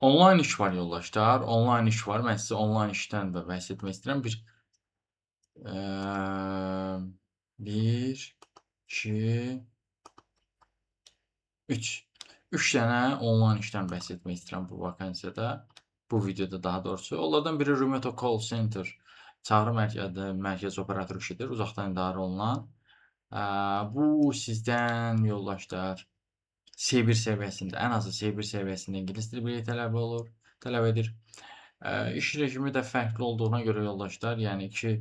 Onlayn iş var yoldaşlar, onlayn iş var. Mən sizə onlayn işdən də bəhs etmək istəyirəm. 1, 2, 3. 3 dənə onlayn işdən bəhs etmək istəyirəm bu vakansiyada, bu videoda daha doğrusu. Onlardan biri Remote Call Center, çağrı mərkəzi operatoru işidir, uzaqdan idarə olunan. Bu sizdən yoldaşlar C1 səviyyəsində, ən azı C1 səviyyəsində ingilis dili biliyi tələb edir. İş rejimi də fərqli olduğuna görə yoldaşlar, yəni ki,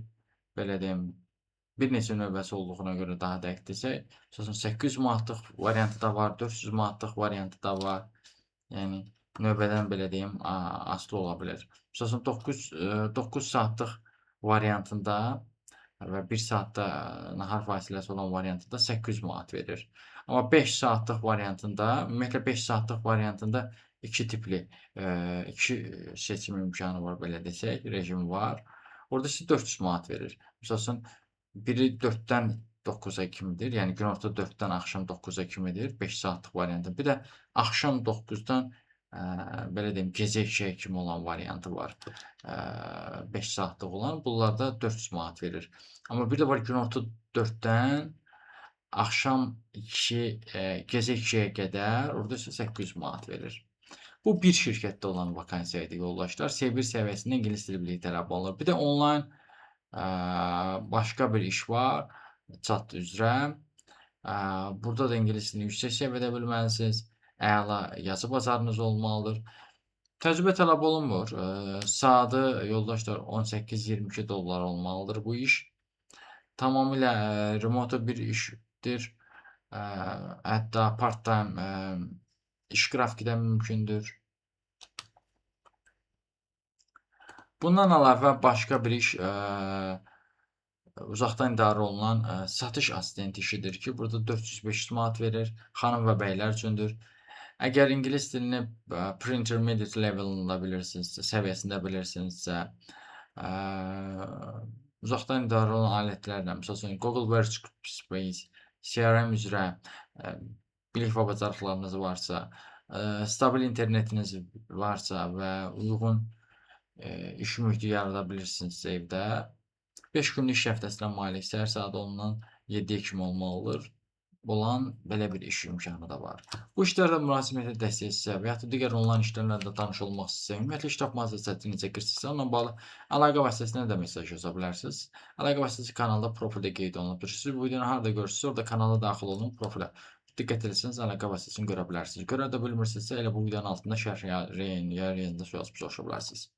belə deyim, bir neçə növbəsi olduğuna görə daha dəqiq desək, məsələn 800 manatlıq variantı da var, 400 manatlıq variantı da var. Yəni növbədən belə deyim, asılı ola bilər. Məsələn 9 saatlıq variantında və 1 saatda nahar fasiləsi olan variantında 800 manat verir. Amma 5 saatlıq variantında, ümumiyyətlə 5 saatlıq variantında 2 tipli, 2 seçim imkanı var, belə desək, rejim var. Orada sizə 400 manat verir. Məsələn, biri 4-dən 9-a kimidir, yəni günorta 4-dən axşam 9-a kimidir, 5 saatlıq variantı. Bir də axşam 9-dan belə deyim, gecə 2-yə kimi olan variantı var. 5 saatlıq olan. Bunlarda 400 manat verir. Amma bir də var günorta 4-dən axşam 2, gecə 2-yə qədər, orada isə 800 manat verir. Bu bir şirkətdə olan vakansiya idi yoldaşlar. C1 səviyyəsində ingilis dili biliyi tələb olunur. Bir də onlayn başqa bir iş var, chat üzrə. Burada da ingilis dilini yüksək səviyyədə bilməlisiniz. Əla yazı bacarığınız olmalıdır. Təcrübə tələb olunmur. Saatı yoldaşlar 18-22 dollar olmalıdır bu iş. Tamamilə remote bir işdir. Hətta part-time iş qrafiki də mümkündür. Bundan əlavə başqa bir iş uzaqdan idarə olunan satış assistenti işidir ki, burada 400-500 manat verir. Xanım və bəylər üçündür. Əgər ingilis dilini pre-intermediate levelında bilirsinizsə, səviyyəsində bilirsinizsə, uzaqdan idarə olunan alətlərlə, məsələn, Google Workspace, CRM üzrə bilik və bacarıqlarınız varsa, stabil internetiniz varsa və uyğun iş mühiti yarada bilirsinizsə evdə, 5 günlük iş həftəsinə malik, səhər saat 10-dan 7-yə kimi olmalıdır olan belə bir iş imkanı da var. Bu işlərdə müraciət dəstək sizə və ya digər onlayn işlərlə də tanış olmaq istəyirsə, ümumiyyətlə iş tapmaq istəyirsə, necə girsinizsə, onunla bağlı əlaqə vasitəsilə də mesaj yaza bilərsiniz. Əlaqə vasitəsi kanalda profildə qeyd olunubdur. Siz bu videonu harada görürsünüz, orada kanala daxil olun, profilə diqqət etsəniz, əlaqə vasitəsini görə bilərsiniz. Görə də bilmirsinizsə, elə bu videonun altında şərh yazıb soruşa bilərsiniz.